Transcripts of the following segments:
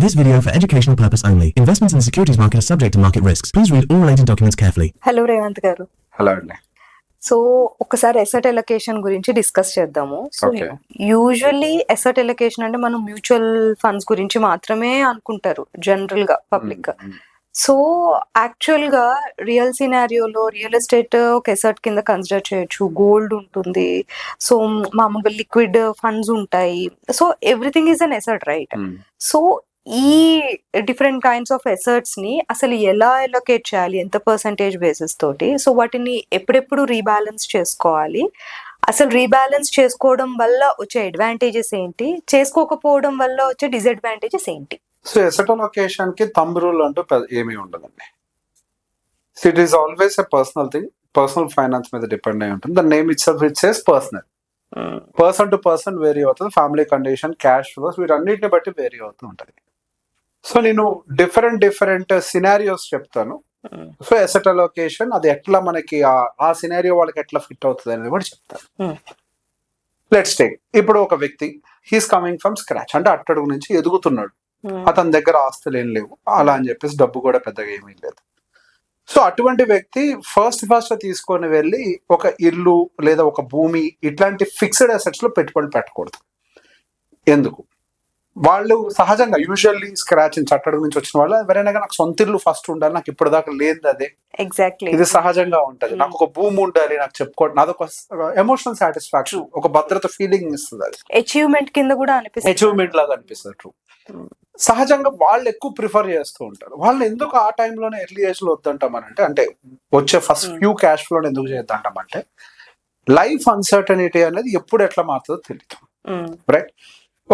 This video for educational purpose only. Investments in the securities market are subject to market risks. Please read all related documents carefully. Hello Revanth గారు. Hello అండి. So ఒకసారి asset allocation గురించి discuss చేద్దాము. So okay. Usually asset allocation అంటే మనం mutual funds గురించి మాత్రమే అనుకుంటారు జనరల్ గా పబ్లిక్. సో యాక్చువల్ గా రియల్ సినారియోలో రియల్ ఎస్టేట్ ఒక ఎసెట్ కింద కన్సిడర్ చేయొచ్చు, గోల్డ్ ఉంటుంది, సో మామూలుగా లిక్విడ్ ఫండ్స్ ఉంటాయి. So everything is an asset, right? So ఈ డిఫరెంట్ కైండ్స్ ఆఫ్ ఎసెట్స్ ని అసలు ఎలా ఎలొకేట్ చేయాలి, ఎంత పర్సంటేజ్ బేసిస్ తోటి, సో వాటిని ఎప్పుడెప్పుడు రీబ్యాలెన్స్ చేసుకోవాలి, అసలు రీబ్యాలెన్స్ చేసుకోవడం వల్ల వచ్చే అడ్వాంటేజెస్ ఏంటి, చేసుకోకపోవడం వల్ల వచ్చే డిసడ్వాంటేజెస్ ఏంటి? సో ఎసెట్ అలొకేషన్ కి థంబ్ రూల్ అంటూ ఏమీ ఉండదండి. It is always a personal thing. Personal finance మీద డిపెండ్ అయి ఉంటుంది. The name itself it says personal. Person to person vary అవుతుంది. ఫ్యామిలీ కండిషన్, క్యాష్ ఫ్లోస్, వీటన్నిటిని బట్టి వేరీ అవుతూ ఉంటుంది. సో నేను డిఫరెంట్ సినారియోస్ చెప్తాను. సో ఎసెట్ అలొకేషన్ అది ఎట్లా మనకి ఆ సినారియో వాళ్ళకి ఎట్లా ఫిట్ అవుతుంది అనేది కూడా చెప్తాను. లెట్స్ టేక్, ఇప్పుడు ఒక వ్యక్తి హీస్ కమింగ్ ఫ్రమ్ స్క్రాచ్, అంటే అట్టడుగు నుంచి ఎదుగుతున్నాడు. అతని దగ్గర ఆస్తులు ఏం లేవు, అలా అని చెప్పేసి డబ్బు కూడా పెద్దగా ఏమీ లేదు. సో అటువంటి వ్యక్తి ఫస్ట్ తీసుకొని వెళ్ళి ఒక ఇల్లు లేదా ఒక భూమి ఇట్లాంటి ఫిక్స్డ్ అసెట్స్ లో పెట్టుబడి పెట్టకూడదు. ఎందుకు? వాళ్ళు సహజంగా యూజువల్లీ స్క్రాచ్ నుంచి అట్టడుగు నుంచి వచ్చిన వాళ్ళు ఎవరైనా నాకు సొంత ఇల్లు ఫస్ట్ ఉండాలి, నాకు ఇప్పుడు దాకా లేదు, అదే ఎగ్జాక్ట్లీ ఇది సహజంగా ఉంటది. నాకు ఒక భూమి ఉండాలి, నాకు చెప్పుకోవడం అదొక ఎమోషనల్ సాటిస్ఫాక్షన్, ఒక భద్రత ఫీలింగ్ ఇస్తుంది. అది అచీవ్మెంట్ కింద కూడా అనిపిస్తుంది, అచీవ్మెంట్ లాగా అనిపిస్తుంది. ట్రూ. సహజంగా వాళ్ళు ఎక్కువ ప్రిఫర్ చేస్తూ ఉంటారు. వాళ్ళు ఎందుకు ఆ టైంలోనే ఎర్లీ ఏజ్ లో వద్దంటామనంటే, అంటే వచ్చే ఫస్ట్ ఫ్యూ క్యాష్ ఫ్లో ఎందుకు చేద్దామంటే, లైఫ్ అన్సర్టనిటీ అనేది ఎప్పుడు ఎట్లా మారుతుందో తెలియదు, రైట్?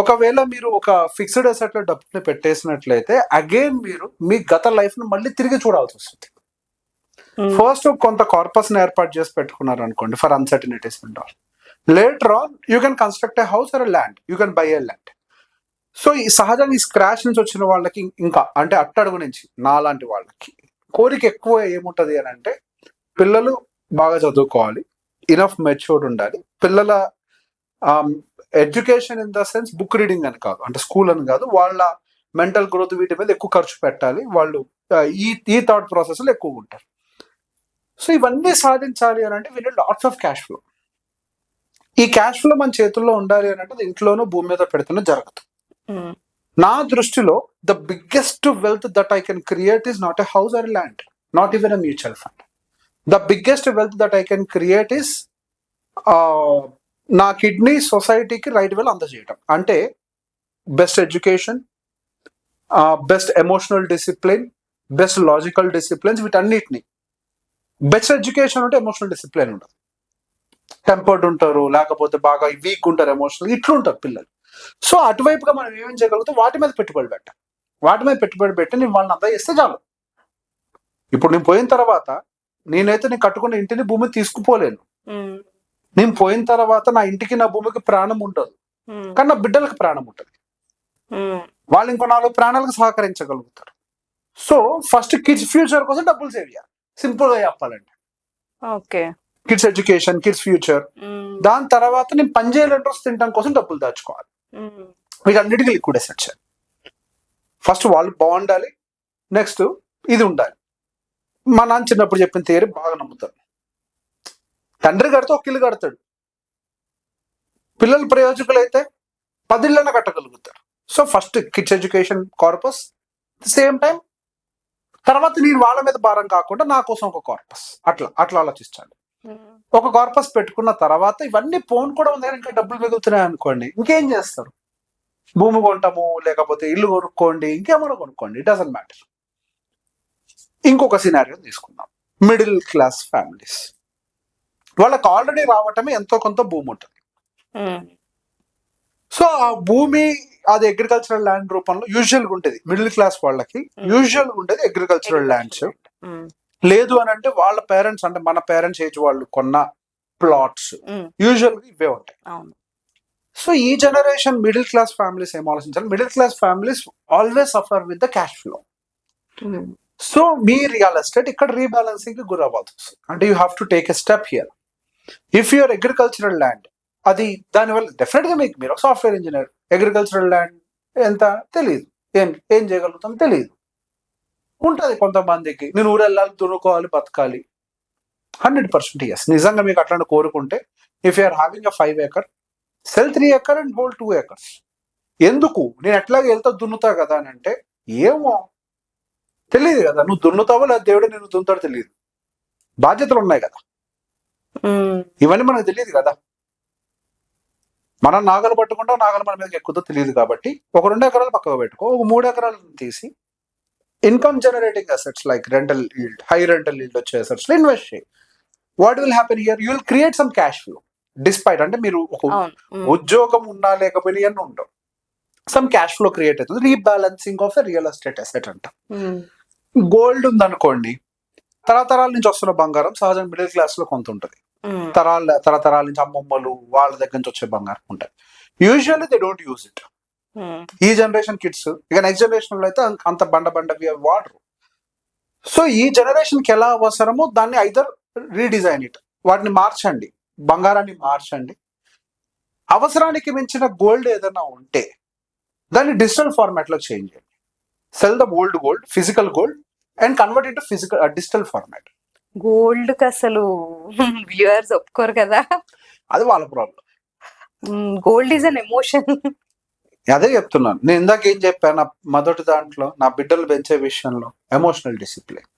ఒకవేళ మీరు ఒక ఫిక్స్డ్ అసెట్ లో డబ్బుని పెట్టేసినట్లయితే అగైన్ మీరు మీ గత లైఫ్ ను మళ్ళీ తిరిగి చూడాల్సి వస్తుంది. ఫస్ట్ కొంత కార్పస్ ని ఏర్పాటు చేసి పెట్టుకున్నారు అనుకోండి for uncertainties and all. Later on you can construct a house or a land, you can buy a land. So ఈ సహజంగా ఈ స్క్రాచ్ నుంచి వచ్చిన వాళ్ళకి, ఇంకా అంటే అట్టడుగు నుంచి నాలాంటి వాళ్ళకి కోరిక ఎక్కువ ఏముంటది అని అంటే, పిల్లలు బాగా చదువుకోవాలి, ఇనఫ్ మెచ్యూర్డ్ ఉండాలి. పిల్లల education in the sense book reading అని కాదు, అంటే స్కూల్ అని కాదు, వాళ్ళ మెంటల్ గ్రోత్ వీటి మీద ఎక్కువ ఖర్చు పెట్టాలి. వాళ్ళు ఈ థాట్ ప్రాసెస్ లో ఎక్కువ ఉంటారు. సో ఇవన్నీ సాధించాలి అని అంటే వీళ్ళు లాట్స్ ఆఫ్ క్యాష్ ఫ్లో. ఈ క్యాష్ ఫ్లో మన చేతుల్లో ఉండాలి అని అంటే ఇంట్లోనూ భూమి మీద పెడుతున్న జరగదు. నా దృష్టిలో the biggest wealth that I can create is not a house or land, not even a mutual fund. The biggest wealth that I can create is నా కిడ్నీ సొసైటీకి రైట్ వేలో అందజేయటం. అంటే best education, best emotional discipline, best logical disciplines, వీటన్నిటిని. Best education ఉంటే emotional discipline ఉండదు, tempered ఉంటారు, లేకపోతే బాగా వీక్ ఉంటారు, ఎమోషనల్ ఇట్లుంటారు పిల్లలు. సో అటువైపుగా మనం ఏమేం చేయగలుగుతాం, వాటి మీద పెట్టుబడి పెట్టాలి. వాటి మీద పెట్టుబడి పెట్టి నేను వాళ్ళని అంతా చేస్తే చాలు. ఇప్పుడు నేను పోయిన తర్వాత నేనైతే నేను కట్టుకున్న ఇంటిని భూమి తీసుకుపోలేను. నేను పోయిన తర్వాత నా ఇంటికి నా భూమికి ప్రాణం ఉండదు, కానీ నా బిడ్డలకు ప్రాణం ఉంటుంది. వాళ్ళు ఇంకో 4 ప్రాణాలకు సహకరించగలుగుతారు. సో ఫస్ట్ కిడ్స్ ఫ్యూచర్ కోసం డబ్బులు సేవ్ చేయాలి, సింపుల్ గా చెప్పాలంటే. Okay, kids education, kids future. దాని తర్వాత నేను పనిచేయాలి, ఇంట్రెస్ట్ తినడం కోసం డబ్బులు దాచుకోవాలి. వీటన్నిటికీ లిక్విడ్ అసెట్స్. ఫస్ట్ వాళ్ళు బాగుండాలి, నెక్స్ట్ ఇది ఉండాలి. మా నాన్న చిన్నప్పుడు చెప్పిన థియరీ బాగా నమ్ముతాను. తండ్రి కడితే ఒక ఇల్లు కడతాడు, పిల్లలు ప్రయోజకులైతే 10 ఇళ్ళైనా కట్టగలుగుతారు. So first kids education corpus, same time తర్వాత నేను వాళ్ళ మీద భారం కాకుండా నా కోసం ఒక కార్పస్, అట్లా ఆలోచించాలి. ఒక కార్పస్ పెట్టుకున్న తర్వాత ఇవన్నీ పోన్ కూడా ఉంది, ఇంకా డబ్బులు మిగులుతున్నాయి అనుకోండి, ఇంకేం చేస్తారు? భూమి కొంటాము, లేకపోతే ఇల్లు కొనుక్కోండి, ఇంకేమైనా కొనుక్కోండి, ఇట్ డజంట్ మ్యాటర్. ఇంకొక సినారియో తీసుకుందాం. మిడిల్ క్లాస్ ఫ్యామిలీస్, వాళ్ళకి ఆల్రెడీ రావటమే ఎంతో కొంత భూమి ఉంటుంది. సో ఆ భూమి అది అగ్రికల్చరల్ ల్యాండ్ రూపంలో యూజువల్గా ఉంటుంది. మిడిల్ క్లాస్ వాళ్ళకి యూజువల్గా ఉండేది అగ్రికల్చరల్ ల్యాండ్స్. లేదు అని అంటే వాళ్ళ పేరెంట్స్, అంటే మన పేరెంట్స్ ఏజ్ వాళ్ళు కొన్న ప్లాట్స్ యూజువల్గా ఇవే ఉంటాయి. సో ఈ జనరేషన్ మిడిల్ క్లాస్ ఫ్యామిలీస్ ఏం ఆలోచించాలి? Middle class families always suffer with the cash flow. So me real estate ఇక్కడ రీబ్యాలెన్సింగ్ కి గురవ్వాల్సి వస్తుంది. అంటే you have to take a step here. If your agricultural land, అది దానివల్ల డెఫినెట్ గా మీరు సాఫ్ట్వేర్ ఇంజనీర్, అగ్రికల్చరల్ ల్యాండ్ ఎంత తెలియదు, ఏం చేయగలుగుతాం తెలియదు. ఉంటుంది కొంతమందికి, నేను ఊరు వెళ్ళాలి, దున్నుకోవాలి, బతకాలి. 100% ఎస్. నిజంగా మీకు అట్లాంటి కోరుకుంటే, if you're having a 5 acre, sell 3 acre and hold 2 acres. ఎందుకు? నేను ఎట్లాగ వెళ్తా దున్నుతా కదా అని అంటే, ఏమో తెలియదు కదా, నువ్వు దున్నుతావో లేదా దేవుడే నేను దున్నుతాడో తెలియదు. బాధ్యతలు ఉన్నాయి కదా, ఇవన్నీ మనకు తెలియదు కదా. మనం నాగలు పట్టుకుంటాం, నాగలు మన మీదకి ఎక్కుతుందో తెలియదు. కాబట్టి ఒక 2 ఎకరాలు పక్కకు పెట్టుకో, ఒక 3 ఎకరాలను తీసి income generating assets like rental yield, high rental yield వచ్చే అసెట్స్ లో ఇన్వెస్ట్ చేయి. What will happen here? You will create some cash flow despite. అంటే మీరు ఒక ఉద్యోగం ఉన్నా లేకపోయినా అని ఉండవు, సమ్ క్యాష్ ఫ్లో క్రియేట్ అవుతుంది. Rebalancing of a real estate asset అంట. గోల్డ్ ఉందనుకోండి, తరతరాల నుంచి వస్తున్న బంగారం సహజంగా మిడిల్ క్లాస్ లో కొంత ఉంటుంది. తరతరాల నుంచి అమ్మమ్మలు వాళ్ళ దగ్గర నుంచి వచ్చే బంగారం ఉంటాయి. Usually they don't use it. ఈ జనరేషన్ కిడ్స్, ఇక నెక్స్ట్ జనరేషన్ లో అయితే అంత బండవి వాడరు. సో ఈ జనరేషన్ కి ఎలా అవసరమో దాన్ని ఐదర్ రీడిజైన్ ఇట్, వాటిని మార్చండి, బంగారాన్ని మార్చండి. అవసరానికి మించిన గోల్డ్ ఏదైనా ఉంటే దాన్ని డిజిటల్ ఫార్మాట్ లో చేంజ్ చేయండి. Cell the old gold, physical gold, and convert in to physical digital format. Gold కి అసలు వ్యూవర్స్ ఒప్పుకోరు కదా, అది వాళ్ళ problem. Gold is an emotion. అదే చెప్తున్నాను నేను ఇందాక ఏం చెప్పాను, నా మొదటి దాంట్లో నా బిడ్డలు పెంచే విషయంలో ఎమోషనల్ డిసిప్లిన్.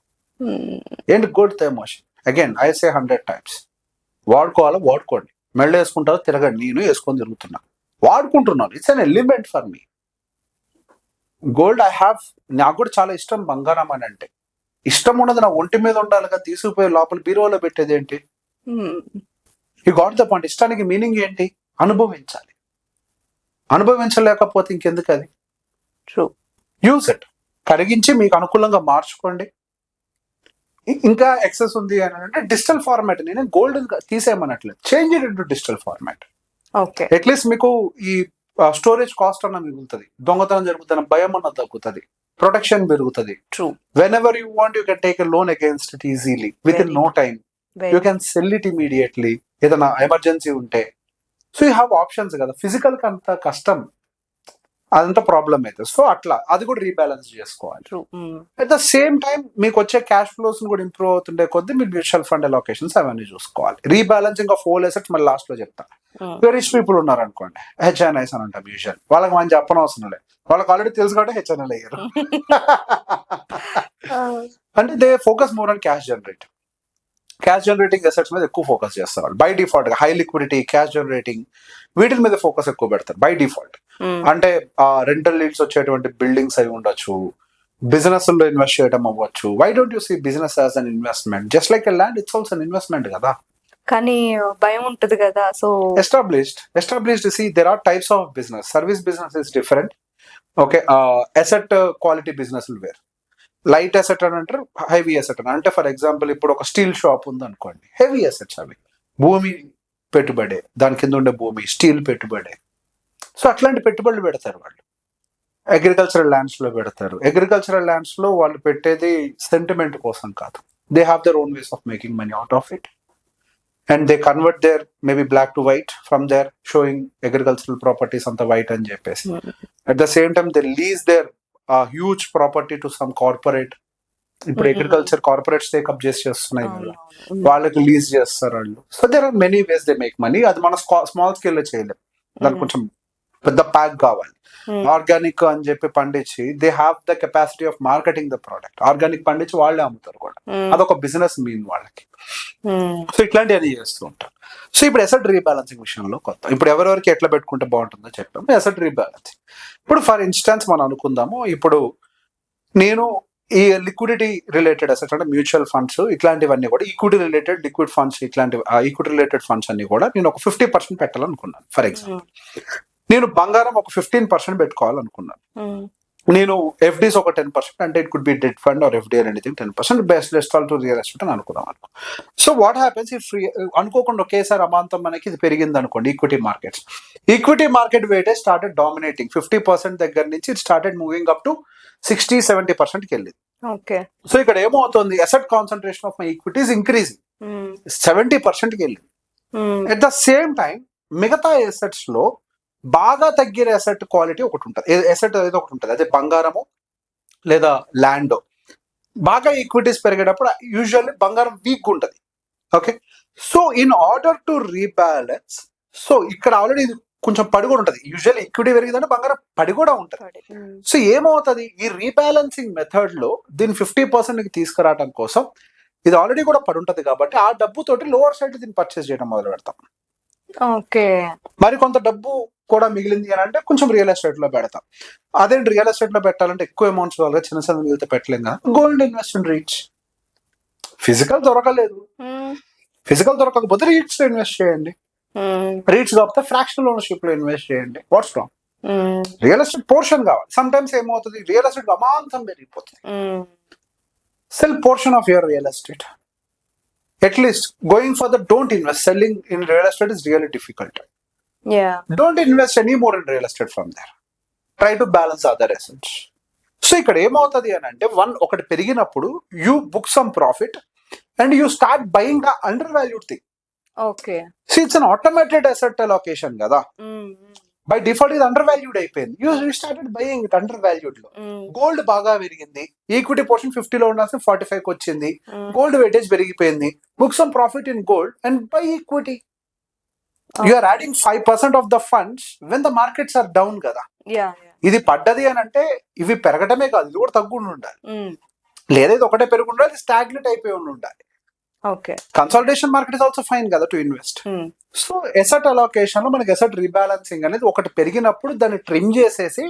ఏంటి గోల్డ్తో emotion? Again I say 100 times, వాడుకోవాలో వాడుకోండి, మెళ్ళ వేసుకుంటారో తిరగండి. నేను వేసుకొని తిరుగుతున్నా, వాడుకుంటున్నాను. It's an element for me. Gold నాకు కూడా చాలా ఇష్టం బంగారం అని అంటే. ఇష్టం ఉన్నది నా ఒంటి మీద ఉండాలిగా, తీసుకుపోయి లోపల బీరువాలో పెట్టేది ఏంటి? ఈ గాట్ ద పాయింట్. ఇష్టానికి మీనింగ్ ఏంటి? అనుభవించాలి. అనుభవించలేకపోతే ఇంకెందుకు అది? యూజ్ ఇట్, కరిగించి మీకు అనుకూలంగా మార్చుకోండి. ఇంకా ఎక్సెస్ ఉంది అని అంటే డిజిటల్ ఫార్మాట్. నేను గోల్డ్ తీసేయమనట్లేదు, change it into digital format. At least మీకు ఈ స్టోరేజ్ కాస్ట్ అన్న మిగులుతుంది, దొంగతనం జరుగుతున్న భయం అన్న తగ్గుతుంది, ప్రొటెక్షన్ పెరుగుతుంది. Whenever you want you can take a loan against it easily within no time. You can sell it immediately ఏదైనా ఎమర్జెన్సీ ఉంటే. సో యూ హ్యావ్ ఆప్షన్స్ కదా. ఫిజికల్ కి అంత కష్టం, అదంతా ప్రాబ్లం అయితే. సో అట్లా అది కూడా రీబ్యాలెన్స్ చేసుకోవాలి. అట్ ద సేమ్ టైం మీకు వచ్చే క్యాష్ ఫ్లోస్ కూడా ఇంప్రూవ్ అవుతుండే కొద్ది మీరు మ్యూచువల్ ఫండ్ అలొకేషన్స్ అవన్నీ చూసుకోవాలి. రీబ్యాలెన్సింగ్ ఆఫ్ హోల్ అసెట్స్ మళ్ళీ లాస్ట్ లో చెప్తా. రిచ్ పీపుల్ ఉన్నారు అనుకోండి, హెచ్ఎన్ఐస్ అని అంటాం యూజువల్. వాళ్ళకి మనం చెప్పనవసరం లేదు, వాళ్ళకి ఆల్రెడీ తెలుసు కాబట్టి హెచ్ఎన్ఐలు అయ్యారు. అంటే they focus more on cash generating assets మీద ఎక్కువ ఫోకస్ చేస్తారు బై డిఫాల్ట్ గా. హై లిక్విడిటీ, క్యాష్ జనరేటింగ్, వీటి మీద ఫోకస్ ఎక్కువ పెడతారు బై డిఫాల్ట్. అంటే రెంటల్ లీడ్స్ వచ్చేటువంటి బిల్డింగ్స్ అవి ఉండొచ్చు, బిజినెస్ లో ఇన్వెస్ట్ చేయడం అవ్వచ్చు. Why don't you see business as an investment? Just like a land, it's also an investment కదా. కానీ భయం ఉంటుంది కదా. So established see there are types of business. Service business is different. Okay, asset quality business వేరు. Light asset అని అంటారు, heavy asset అని అంటే. ఫర్ ఎగ్జాంపుల్ ఇప్పుడు ఒక స్టీల్ షాప్ ఉంది అనుకోండి, హెవీ అసెట్స్ అవి. భూమి పెట్టుబడే, దాని కింద ఉండే భూమి, స్టీల్ పెట్టుబడే. సో అట్లాంటి పెట్టుబడులు పెడతారు వాళ్ళు. అగ్రికల్చరల్ ల్యాండ్స్ లో పెడతారు. అగ్రికల్చరల్ ల్యాండ్స్ లో వాళ్ళు పెట్టేది సెంటిమెంట్ కోసం కాదు. They have their own ways of making money out of it. And they convert their maybe black to white from their showing agricultural properties అంత వైట్ అని చెప్పేసి. At the same time they lease their huge property to some corporate. ఇప్పుడు agriculture corporates take up చేస్తున్నాయి కదా, వాళ్ళకి lease చేస్తారు వాళ్ళు. So there are many ways they make money. అది మన స్మాల్ స్కేల్ లో చేయలేం, దానికి కొంచెం పెద్ద ప్యాక్ కావాలి. ఆర్గానిక్ అని చెప్పి పండించి they have the capacity of marketing the product. Organic పండించి వాళ్ళే అమ్ముతారు కూడా, అదొక బిజినెస్ మీన్ వాళ్ళకి. సో ఇట్లాంటివన్నీ చేస్తూ ఉంటారు. సో ఇప్పుడు అసెట్ రీబ్యాలెన్సింగ్ విషయంలో కొత్త, ఇప్పుడు ఎవరెవరికి ఎట్లా పెట్టుకుంటే బాగుంటుందో చెప్పాము. అసెట్ రీబ్యాలెన్సింగ్ ఇప్పుడు ఫర్ ఇన్స్టెన్స్ మనం అనుకుందాము, ఇప్పుడు నేను ఈ లిక్విడిటీ రిలేటెడ్ అసెట్స్ అంటే మ్యూచువల్ ఫండ్స్ ఇట్లాంటివన్నీ కూడా, ఈక్విటీ రిలేటెడ్ లిక్విడ్ ఫండ్స్, ఇట్లాంటివి ఈక్విటీ రిలేటెడ్ ఫండ్స్ అన్ని కూడా నేను ఒక 50% పెట్టాలనుకున్నాను. ఫర్ ఎగ్జాంపుల్ నేను బంగారం ఒక 15% పెట్టుకోవాలనుకున్నాను. నేను ఎఫ్డీస్ ఒక 10%, అంటే it could be debt fund are FD or anything 10%, best all to real estate అని అనుకున్నాం అనుకో. సో వాట్ హ్యాపెన్స్ ఇఫ్ అనుకోకుండా ఒకేసారి అమాంతం మనకి ఇది పెరిగింది అనుకోండి. Equity market weightage started dominating 50% దగ్గర నుంచి it started moving up to 60-70% వెళ్ళింది. సో ఇక్కడ ఏమవుతుంది, asset concentration of my equities increasing 70%కి వెళ్ళింది. అట్ ద సేమ్ టైం మిగతా అసెట్స్ లో బాగా తగ్గిన ఎసెట్ క్వాలిటీ ఒకటి ఉంటుంది, ఎసెట్ ఏదో ఒకటి ఉంటుంది, అదే బంగారము లేదా ల్యాండ్. బాగా ఈక్విటీస్ పెరిగేటప్పుడు యూజువల్లీ బంగారం వీక్ ఉంటుంది. Okay, so in order to rebalance, so ఇక్కడ ఆల్రెడీ ఇది కొంచెం పడి కూడా ఉంటుంది. యూజువల్లీ ఈక్విటీ పెరిగిందంటే బంగారం పడి కూడా ఉంటుంది. సో ఏమవుతుంది, ఈ రీబ్యాలెన్సింగ్ మెథడ్ లో దీన్ని 50% తీసుకురావడం కోసం ఇది ఆల్రెడీ కూడా పడి ఉంటుంది కాబట్టి ఆ డబ్బుతోటి లోవర్ సైడ్ దీన్ని పర్చేస్ చేయడం మొదలు పెడతాం. ఓకే, మరి కొంత డబ్బు కూడా మిగిలింది అని అంటే కొంచెం రియల్ ఎస్టేట్ లో పెడతాం. అదేంటి రియల్ ఎస్టేట్ లో పెట్టాలంటే ఎక్కువ అమౌంట్స్ వాళ్ళ చిన్న చిన్న మిగిలితే పెట్టలేం కదా, gold invest in reach. Physical దొరకలేదు, ఫిజికల్ దొరకకపోతే రీట్స్ లో ఇన్వెస్ట్ చేయండి, రీట్స్ కాకపోతే ఫ్రాక్షనల్ ఓనర్షిప్ లో ఇన్వెస్ట్ చేయండి. What's wrong? Real estate portion కావాలి. సమ్ టైమ్స్ ఏమవుతుంది, రియల్ ఎస్టేట్ అమాంతం పెరిగిపోతుంది. Cell portion of your real estate. At least going for the don't invest. Selling in real estate is really difficult. Don't invest any more in real estate from there. Try to balance other assets. So ఇక్కడ ఏమవుతుంది అని అంటే, ఒకటి పెరిగినప్పుడు you book some profit and you start buying the under valued thing. Okay, so it's an automated asset allocation కదా. By default ఇది under valued అయిపోయింది. You started buying it under valued లో. గోల్డ్ బాగా పెరిగింది, ఈక్విటీ పోర్షన్ 50 లో ఉండాల్సిన 45 వచ్చింది, gold weightage పెరిగిపోయింది. Book some profit in gold and by equity. You are adding 5% of the funds when the markets are down కదా. ఇది పడ్డది అని అంటే ఇవి పెరగటమే కాదు, ఇది కూడా తగ్గుండి ఉండాలి. లేదా ఇది ఒకటే పెరుగు ఉండాలి, స్టాగ్నెట్ అయిపోయి ఉండాలి. Okay, consolidation market is also fine కదా to invest. So asset allocation లో మనకి ఎసెట్ రీబ్యాలెన్సింగ్ అనేది ఒకటి పెరిగినప్పుడు దాన్ని ట్రిమ్ చేసేసి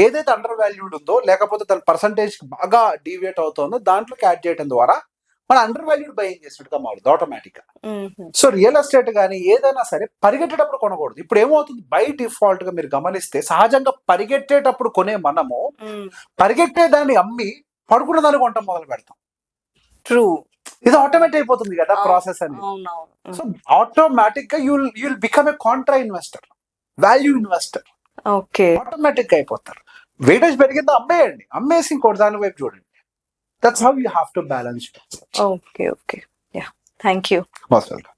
ఏదైతే అండర్ వాల్యూడ్ ఉందో లేకపోతే దాని పర్సంటేజ్ బాగా డీవియేట్ అవుతుందో దాంట్లోకి యాడ్ చేయడం ద్వారా మన అండర్ వాల్యూడ్ బయింగ్ చేసినట్టుగా మారుతుంది ఆటోమేటిక్ గా. సో రియల్ ఎస్టేట్ కానీ ఏదైనా సరే పరిగెట్టేటప్పుడు కొనకూడదు. ఇప్పుడు ఏమవుతుంది, బై డిఫాల్ట్ గా మీరు గమనిస్తే సహజంగా పరిగెట్టేటప్పుడు కొనే మనము పరిగెట్టే దాన్ని అమ్మి పడుకున్న దాన్ని కొనటం మొదలు పెడతాం. ట్రూ, ఇది ఆటోమేటిక్ అయిపోతుంది కదా ప్రాసెస్ అనేది. సో ఆటోమేటిక్ గా you'll become a Contra investor, value investor. Okay, automatic అయిపోతారు. వెయిటేజ్ పెరిగిందో అమ్మేయండి, అమ్మేసి ఇంకోటి దాని వైపు చూడండి. That's how you have to balance. Okay. Yeah. Thank you. Most welcome.